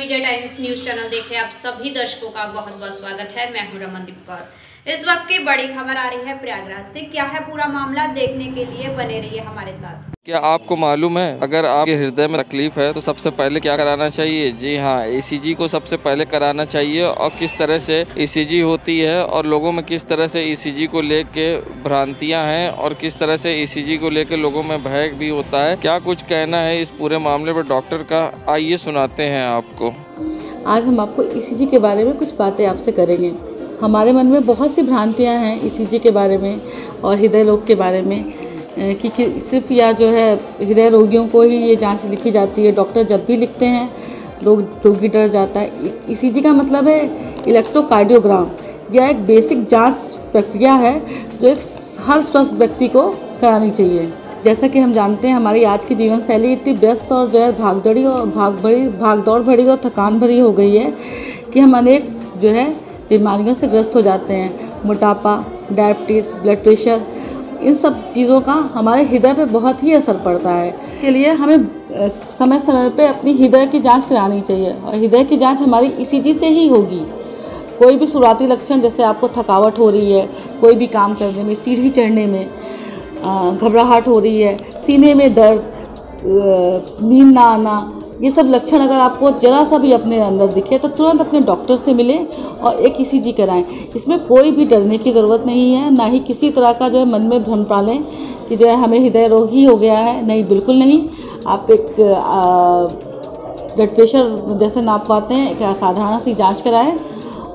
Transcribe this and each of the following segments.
Media times news channel देख रहे आप सभी दर्शकों का बहुत बहुत स्वागत है। मैं हूं रमनदीप कौर। इस वक्त की बड़ी खबर आ रही है प्रयागराज से। क्या है पूरा मामला, देखने के लिए बने रहिए हमारे साथ। क्या आपको मालूम है, अगर आपके हृदय में तकलीफ है तो सबसे पहले क्या कराना चाहिए? जी हाँ, ईसीजी को सबसे पहले कराना चाहिए। और किस तरह से ईसीजी होती है और लोगों में किस तरह से ईसीजी को लेके भ्रांतियां हैं और किस तरह से ईसीजी को लेके लोगों में भय भी होता है, क्या कुछ कहना है इस पूरे मामले पर डॉक्टर का, आइए सुनाते हैं आपको। आज हम आपको ईसीजी के बारे में कुछ बातें आपसे करेंगे। हमारे मन में बहुत सी भ्रांतियां हैं ईसीजी के बारे में और हृदय रोग के बारे में कि सिर्फ या जो है हृदय रोगियों को ही ये जांच लिखी जाती है। डॉक्टर जब भी लिखते हैं रोगी डर जाता है। ईसीजी का मतलब है इलेक्ट्रोकार्डियोग्राम। यह एक बेसिक जांच प्रक्रिया है जो एक हर स्वस्थ व्यक्ति को करानी चाहिए। जैसा कि हम जानते हैं, हमारी आज की जीवन शैली इतनी व्यस्त और जो है भाग दौड़ भरी और थकान भरी हो गई है कि हम अनेक जो है बीमारियों से ग्रस्त हो जाते हैं। मोटापा, डायबिटीज़, ब्लड प्रेशर, इन सब चीज़ों का हमारे हृदय पे बहुत ही असर पड़ता है। इसके लिए हमें समय समय पे अपनी हृदय की जांच करानी चाहिए और हृदय की जांच हमारी ईसीजी से ही होगी। कोई भी शुरुआती लक्षण, जैसे आपको थकावट हो रही है, कोई भी काम करने में, सीढ़ी चढ़ने में घबराहट हो रही है, सीने में दर्द, नींद ना आना, ये सब लक्षण अगर आपको जरा सा भी अपने अंदर दिखे तो तुरंत अपने डॉक्टर से मिलें और एक ईसीजी कराएं। इसमें कोई भी डरने की ज़रूरत नहीं है, ना ही किसी तरह का जो है मन में भ्रम पालें कि जो है हमें हृदय रोग ही हो गया है। नहीं, बिल्कुल नहीं। आप एक ब्लड प्रेशर जैसे नाप पाते हैं, एक साधारण सी जांच कराएं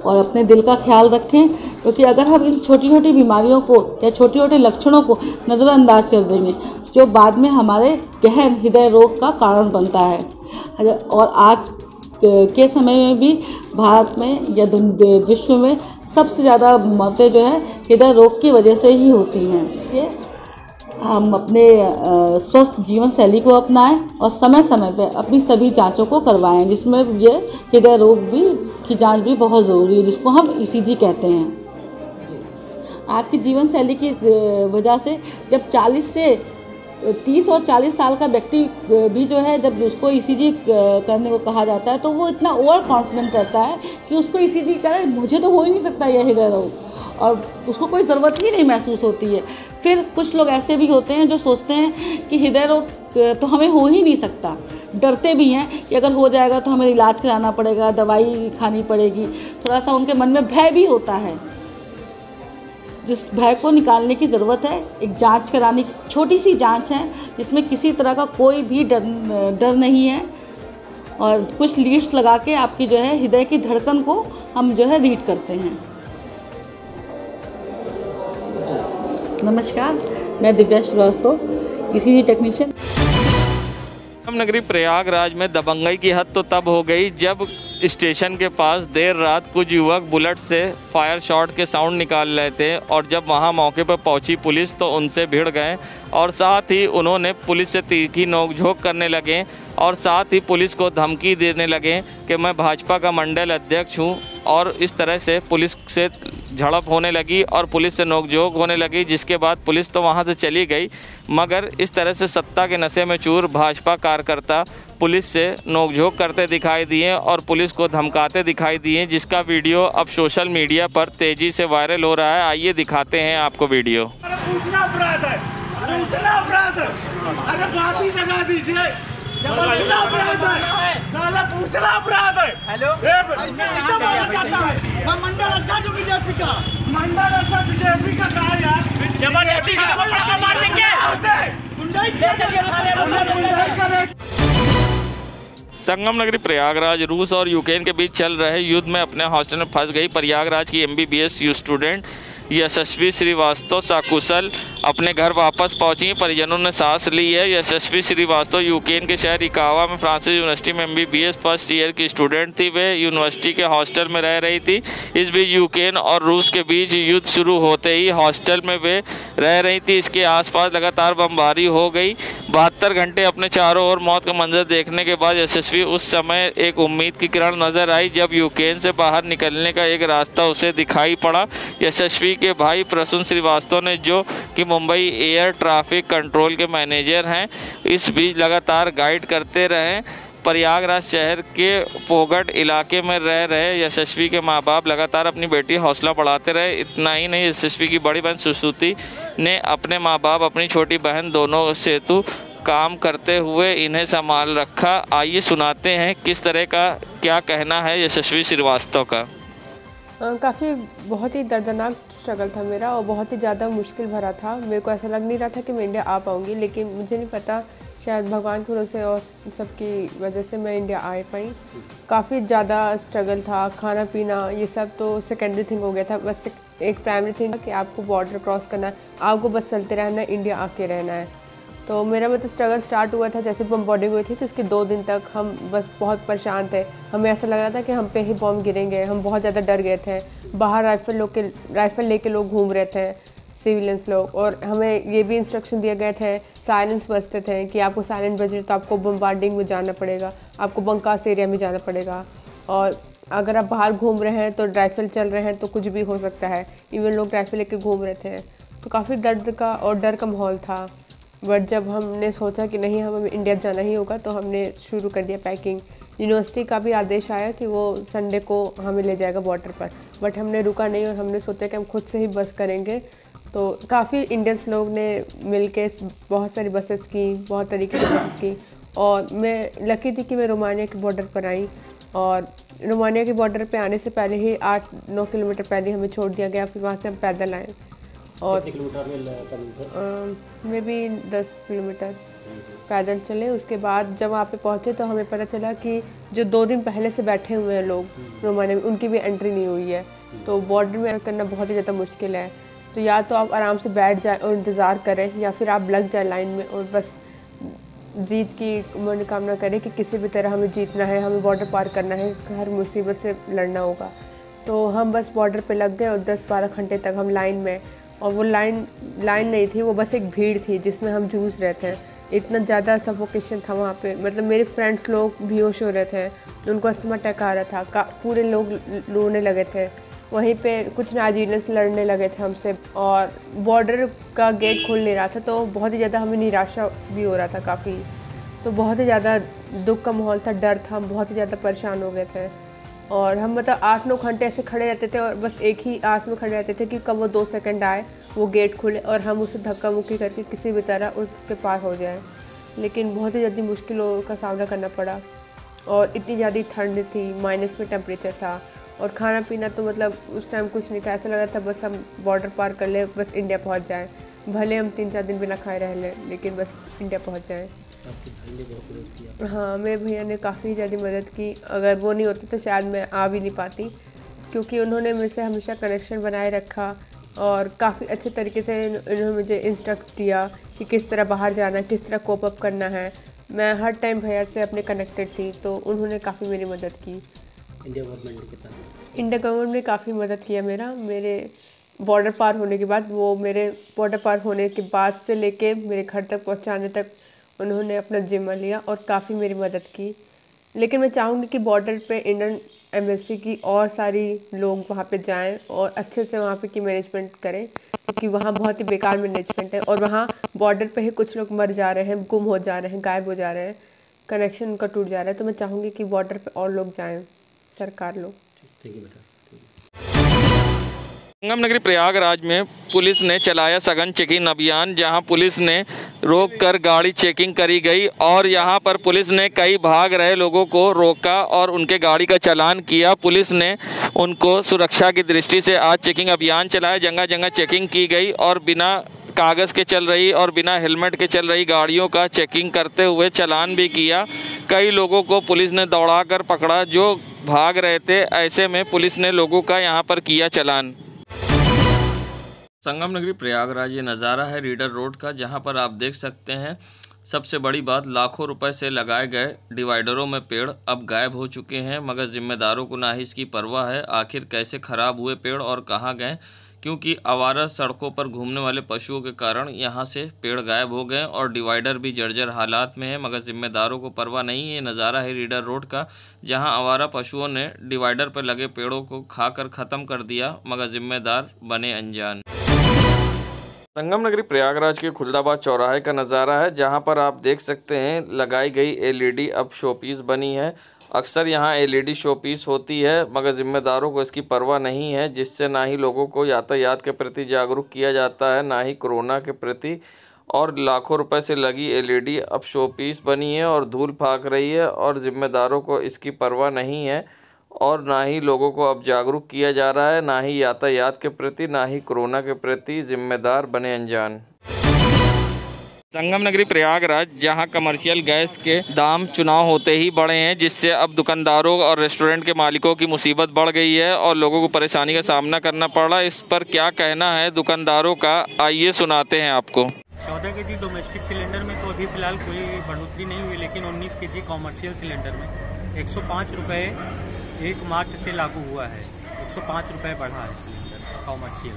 और अपने दिल का ख्याल रखें, क्योंकि अगर हम इन छोटी छोटी बीमारियों को या छोटे छोटे लक्षणों को नज़रअंदाज कर देंगे जो बाद में हमारे गहन हृदय रोग का कारण बनता है। और आज के समय में भी भारत में या विश्व में सबसे ज़्यादा मौतें जो है हृदय रोग की वजह से ही होती हैं। ये हम अपने स्वस्थ जीवन शैली को अपनाएं और समय समय पर अपनी सभी जांचों को करवाएं, जिसमें ये हृदय रोग भी की जांच भी बहुत ज़रूरी है, जिसको हम ईसीजी कहते हैं। आज की जीवन शैली की वजह से जब 30 और 40 साल का व्यक्ति भी जो है, जब उसको ईसीजी करने को कहा जाता है तो वो इतना ओवर कॉन्फिडेंट रहता है कि उसको ईसीजी करे, मुझे तो हो ही नहीं सकता यह हृदय रोग, और उसको कोई ज़रूरत ही नहीं महसूस होती है। फिर कुछ लोग ऐसे भी होते हैं जो सोचते हैं कि हृदय रोग तो हमें हो ही नहीं सकता, डरते भी हैं कि अगर हो जाएगा तो हमें इलाज कराना पड़ेगा, दवाई खानी पड़ेगी। थोड़ा सा उनके मन में भय भी होता है, जिस भय को निकालने की ज़रूरत है। एक जांच कराने की छोटी सी जांच है, जिसमें किसी तरह का कोई भी डर नहीं है, और कुछ लीड्स लगा के आपकी जो है हृदय की धड़कन को हम जो है रीड करते हैं। नमस्कार, मैं दिव्या श्रीवास्तव, ईसीजी टेक्नीशियन। नगरी प्रयागराज में दबंगई की हद तो तब हो गई जब स्टेशन के पास देर रात कुछ युवक बुलेट से फायर शॉट के साउंड निकाल रहे थे, और जब वहां मौके पर पहुंची पुलिस तो उनसे भिड़ गए और साथ ही उन्होंने पुलिस से तीखी नोकझोंक करने लगे और साथ ही पुलिस को धमकी देने लगे कि मैं भाजपा का मंडल अध्यक्ष हूं, और इस तरह से पुलिस से झड़प होने लगी और पुलिस से नोकझोंक होने लगी, जिसके बाद पुलिस तो वहां से चली गई। मगर इस तरह से सत्ता के नशे में चूर भाजपा कार्यकर्ता पुलिस से नोकझोंक करते दिखाई दिए और पुलिस को धमकाते दिखाई दिए, जिसका वीडियो अब सोशल मीडिया पर तेज़ी से वायरल हो रहा है। आइए दिखाते हैं आपको वीडियो। पूछना अपराध है, पूछना अपराध है, अरे बात ही लगा दीजिए, पूछना अपराध है, नाला पूछना अपराध है। हेलो, मंडल अध्यक्ष बीजेपी का, मंडल अध्यक्ष बीजेपी का कहा यार, जबरदस्ती मार देंगे। संगम नगरी प्रयागराज रूस और यूक्रेन के बीच चल रहे युद्ध में अपने हॉस्टल में फंस गई प्रयागराज की MBBS स्टूडेंट यशस्वी श्रीवास्तव सकुशल अपने घर वापस पहुंची। परिजनों ने सांस ली है। यशस्वी श्रीवास्तव यूक्रेन के शहर इकावा में फ्रांसिस यूनिवर्सिटी में MBBS फर्स्ट ईयर की स्टूडेंट थी। वे यूनिवर्सिटी के हॉस्टल में रह रही थी। इस बीच यूक्रेन और रूस के बीच युद्ध शुरू होते ही हॉस्टल में वे रह रही थी। इसके आसपास लगातार बमबारी हो गई। 72 घंटे अपने चारों ओर मौत का मंजर देखने के बाद यशस्वी उस समय एक उम्मीद की किरण नजर आई जब यूक्रेन से बाहर निकलने का एक रास्ता उसे दिखाई पड़ा। यशस्वी के भाई प्रसून श्रीवास्तव ने, जो कि मुंबई एयर ट्रैफिक कंट्रोल के मैनेजर हैं, इस बीच लगातार गाइड करते रहे प्रयागराज शहर के पोगट इलाके में रह रहे यशस्वी के मां बाप लगातार अपनी बेटी हौसला बढ़ाते रहे। इतना ही नहीं, यशस्वी की बड़ी बहन सुश्रुति ने अपने मां बाप, अपनी छोटी बहन दोनों सेतु काम करते हुए इन्हें संभाल रखा। आइए सुनाते हैं किस तरह का क्या कहना है यशस्वी श्रीवास्तव का। काफ़ी बहुत ही दर्दनाक स्ट्रगल था मेरा और बहुत ही ज़्यादा मुश्किल भरा था। मेरे को ऐसा लग नहीं रहा था कि मैं इंडिया आ पाऊँगी, लेकिन मुझे नहीं पता, शायद भगवान के भरोसे और सबकी वजह से मैं इंडिया आ पाई। काफ़ी ज़्यादा स्ट्रगल था, खाना पीना ये सब तो सेकेंडरी थिंग हो गया था। बस एक प्राइमरी थिंग कि आपको बॉर्डर क्रॉस करना है, आपको बस चलते रहना है, इंडिया आके रहना है। तो मेरा मतलब स्ट्रगल स्टार्ट हुआ था जैसे बॉम्बार्डिंग हुई थी, तो उसके 2 दिन तक हम बस बहुत परेशान थे। हमें ऐसा लग रहा था कि हम पे ही बॉम्ब गिरेंगे। हम बहुत ज़्यादा डर गए थे। बाहर राइफ़ल लेके लोग घूम रहे थे, सिविलियंस लोग, और हमें ये भी इंस्ट्रक्शन दिए गए थे, साइलेंस बजते थे कि आपको साइलेंट बजे तो आपको बम्बार्डिंग में जाना पड़ेगा, आपको बंकास एरिया में जाना पड़ेगा। और अगर आप बाहर घूम रहे हैं तो राइफ़ल चल रहे हैं तो कुछ भी हो सकता है। इवन लोग राइफ़ल लेके घूम रहे थे, तो काफ़ी दर्द का और डर का माहौल था। बट जब हमने सोचा कि नहीं, हमें इंडिया जाना ही होगा, तो हमने शुरू कर दिया पैकिंग। यूनिवर्सिटी का भी आदेश आया कि वो संडे को हमें ले जाएगा बॉर्डर पर, बट हमने रुका नहीं और हमने सोचा कि हम खुद से ही बस करेंगे। तो काफ़ी इंडियंस लोग ने मिलके बहुत सारी बसेस की, बहुत तरीके की बसेस की, और मैं लकी थी कि मैं रोमानिया के बॉर्डर पर आई। और रोमानिया के बॉर्डर पे आने से पहले ही 8-9 किलोमीटर पहले हमें छोड़ दिया गया। फिर वहाँ से हम पैदल आए और मे बी 10 किलोमीटर पैदल चले। उसके बाद जब वहाँ पे पहुँचे तो हमें पता चला कि जो 2 दिन पहले से बैठे हुए हैं लोग रोमानिया में, उनकी भी एंट्री नहीं हुई है। तो बॉर्डर में करना बहुत ही ज़्यादा मुश्किल है। तो या तो आप आराम से बैठ जाएं और इंतज़ार करें, या फिर आप लग जाए लाइन में और बस जीत की मनोकामना करें कि किसी भी तरह हमें जीतना है, हमें बॉर्डर पार करना है, हर मुसीबत से लड़ना होगा। तो हम बस बॉर्डर पे लग गए और 10-12 घंटे तक हम लाइन में, और वो लाइन नहीं थी, वो बस एक भीड़ थी जिसमें हम जूझ रहे थे। इतना ज़्यादा सफोकेशन था वहाँ पे, मतलब मेरे फ्रेंड्स लोग बेहोश हो रहे थे, उनको अस्थमा अटैक आ रहा था, पूरे लोग रोने लगे थे। वहीं पे कुछ नाजीनस लड़ने लगे थे हमसे, और बॉर्डर का गेट खुल नहीं रहा था, तो बहुत ही ज़्यादा हमें निराशा भी हो रहा था काफ़ी। तो बहुत ही ज़्यादा दुख का माहौल था, डर था, हम बहुत ही ज़्यादा परेशान हो गए थे। और हम मतलब 8-9 घंटे ऐसे खड़े रहते थे और बस एक ही आस में खड़े रहते थे कि कब वो 2 सेकंड आए, वो गेट खुले और हम उसे धक्का मुक्की करके किसी भी तरह उसके पार हो जाएं। लेकिन बहुत ही ज़्यादा मुश्किलों का सामना करना पड़ा, और इतनी ज़्यादा ठंड थी, माइनस में टेम्परेचर था, और खाना पीना तो मतलब उस टाइम कुछ नहीं था। ऐसा लग रहा था बस हम बॉर्डर पार कर ले, बस इंडिया पहुँच जाएँ, भले हम 3-4 दिन बिना खाए रह लें, लेकिन बस इंडिया पहुँच जाएँ। हाँ, मेरे भैया ने काफ़ी ज़्यादा मदद की। अगर वो नहीं होती तो शायद मैं आ भी नहीं पाती, क्योंकि उन्होंने मुझसे हमेशा कनेक्शन बनाए रखा, और काफ़ी अच्छे तरीके से उन्होंने मुझे इंस्ट्रक्ट दिया कि किस तरह बाहर जाना है, किस तरह कोप अप करना है। मैं हर टाइम भैया से अपने कनेक्टेड थी, तो उन्होंने काफ़ी मेरी मदद की। इंडिया गवर्नमेंट ने काफ़ी मदद किया मेरे बॉर्डर पार होने के बाद। वो मेरे बॉर्डर पार होने के बाद से लेके मेरे घर तक पहुँचाने तक उन्होंने अपना जिम्मा लिया और काफ़ी मेरी मदद की। लेकिन मैं चाहूँगी कि बॉर्डर पे इंडियन एम्बेसी की और सारी लोग वहाँ पे जाएं और अच्छे से वहाँ पे की मैनेजमेंट करें, क्योंकि वहाँ बहुत ही बेकार मैनेजमेंट है, और वहाँ बॉर्डर पे ही कुछ लोग मर जा रहे हैं, गुम हो जा रहे हैं, गायब हो जा रहे हैं, कनेक्शन उनका टूट जा रहा है। तो मैं चाहूँगी कि बॉर्डर पे और लोग जाएँ, सरकार लोग। संगम नगरी प्रयागराज में पुलिस ने चलाया सघन चेकिंग अभियान, जहां पुलिस ने रोककर गाड़ी चेकिंग करी गई, और यहां पर पुलिस ने कई भाग रहे लोगों को रोका और उनके गाड़ी का चालान किया। पुलिस ने उनको सुरक्षा की दृष्टि से आज चेकिंग अभियान चलाया, जगह जगह चेकिंग की गई, और बिना कागज़ के चल रही और बिना हेलमेट के चल रही गाड़ियों का चेकिंग करते हुए चालान भी किया। कई लोगों को पुलिस ने दौड़ा कर पकड़ा जो भाग रहे थे, ऐसे में पुलिस ने लोगों का यहाँ पर किया चालान। संगम नगरी प्रयागराज ये नज़ारा है रीडर रोड का, जहाँ पर आप देख सकते हैं सबसे बड़ी बात, लाखों रुपए से लगाए गए डिवाइडरों में पेड़ अब गायब हो चुके हैं, मगर जिम्मेदारों को ना ही इसकी परवाह है। आखिर कैसे ख़राब हुए पेड़ और कहाँ गए, क्योंकि आवारा सड़कों पर घूमने वाले पशुओं के कारण यहाँ से पेड़ गायब हो गए और डिवाइडर भी जर्जर हालात में है, मगर जिम्मेदारों को परवाह नहीं है। ये नज़ारा है रीडर रोड का, जहाँ आवारा पशुओं ने डिवाइडर पर लगे पेड़ों को खाकर ख़त्म कर दिया, मगर जिम्मेदार बने अनजान। संगम नगरी प्रयागराज के खुलदाबाद चौराहे का नज़ारा है, जहां पर आप देख सकते हैं लगाई गई एलईडी अब शोपीस बनी है। अक्सर यहां एलईडी शोपीस होती है, मगर ज़िम्मेदारों को इसकी परवाह नहीं है, जिससे ना ही लोगों को यातायात के प्रति जागरूक किया जाता है, ना ही कोरोना के प्रति। और लाखों रुपए से लगी एलईडी अब शोपीस बनी है और धूल फाक रही है, और ज़िम्मेदारों को इसकी परवाह नहीं है, और ना ही लोगों को अब जागरूक किया जा रहा है, ना ही यातायात के प्रति, ना ही कोरोना के प्रति ज़िम्मेदार बने अनजान। संगम नगरी प्रयागराज, जहां कमर्शियल गैस के दाम चुनाव होते ही बढ़े हैं, जिससे अब दुकानदारों और रेस्टोरेंट के मालिकों की मुसीबत बढ़ गई है और लोगों को परेशानी का सामना करना पड़ रहा है। इस पर क्या कहना है दुकानदारों का, आइए सुनाते हैं आपको। 14 केजी डोमेस्टिक सिलेंडर में तो अभी फ़िलहाल कोई बढ़ोतरी नहीं हुई, लेकिन 19 केजी कॉमर्शियल सिलेंडर में 105 रुपये 1 मार्च से लागू हुआ है। 105 रुपये बढ़ा है सिलेंडर कॉमर्शियल।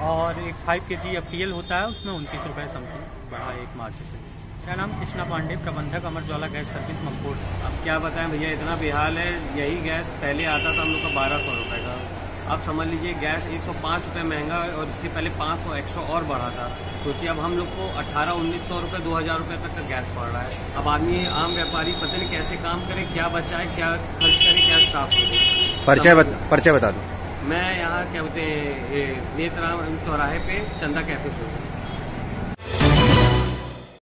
और एक 5 केजी FTL होता है, उसमें 29 रुपये समथिंग बढ़ा 1 मार्च से। मेरा नाम कृष्णा पांडे, प्रबंधक अमर ज्वाला गैस सर्विस ममकोट। अब क्या बताएं भैया, इतना बेहाल है। यही गैस पहले आता था हम लोग का 1200 रुपये का, अब समझ लीजिए गैस 105 रुपये महंगा है, और इसके पहले 500 100 और बढ़ा था। सोचिए अब हम लोग को 1800-1900 रुपये 2000 रुपये तक का गैस पड़ रहा है। अब आदमी आम व्यापारी पता नहीं कैसे काम करे, क्या बचाए, क्या खर्च करे, क्या स्टाफ करे। परिचय बता दो। मैं यहाँ क्या बोलते हैं नेत्राम चौराहे पे चंदा कैफे से।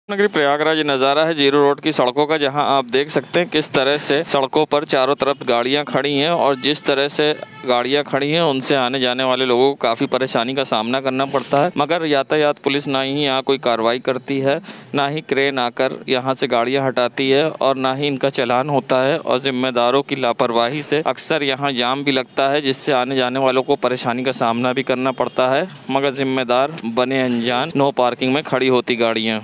नगरी प्रयागराज नज़ारा है जीरो रोड की सड़कों का, जहां आप देख सकते हैं किस तरह से सड़कों पर चारों तरफ गाड़ियां खड़ी हैं, और जिस तरह से गाड़ियां खड़ी हैं उनसे आने जाने वाले लोगों को काफ़ी परेशानी का सामना करना पड़ता है। मगर यातायात पुलिस ना ही यहाँ कोई कार्रवाई करती है, ना ही क्रेन आकर यहाँ से गाड़ियाँ हटाती है, और ना ही इनका चालान होता है। और ज़िम्मेदारों की लापरवाही से अक्सर यहाँ जाम भी लगता है, जिससे आने जाने वालों को परेशानी का सामना भी करना पड़ता है, मगर ज़िम्मेदार बने अनजान। नो पार्किंग में खड़ी होती गाड़ियाँ।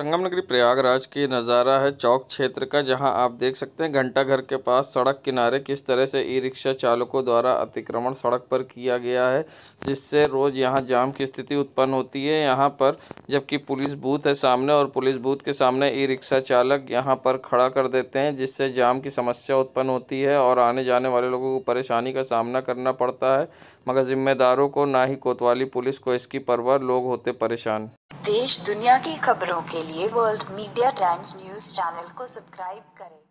संगम नगरी प्रयागराज की नज़ारा है चौक क्षेत्र का, जहां आप देख सकते हैं घंटाघर के पास सड़क किनारे किस तरह से ई रिक्शा चालकों द्वारा अतिक्रमण सड़क पर किया गया है, जिससे रोज़ यहां जाम की स्थिति उत्पन्न होती है यहां पर। जबकि पुलिस बूथ है सामने, और पुलिस बूथ के सामने ई रिक्शा चालक यहां पर खड़ा कर देते हैं, जिससे जाम की समस्या उत्पन्न होती है और आने जाने वाले लोगों को परेशानी का सामना करना पड़ता है, मगर जिम्मेदारों को ना ही कोतवाली पुलिस को इसकी परवाह, लोग होते परेशान। देश दुनिया की खबरों के लिए world media times news channel को सब्सक्राइब करें।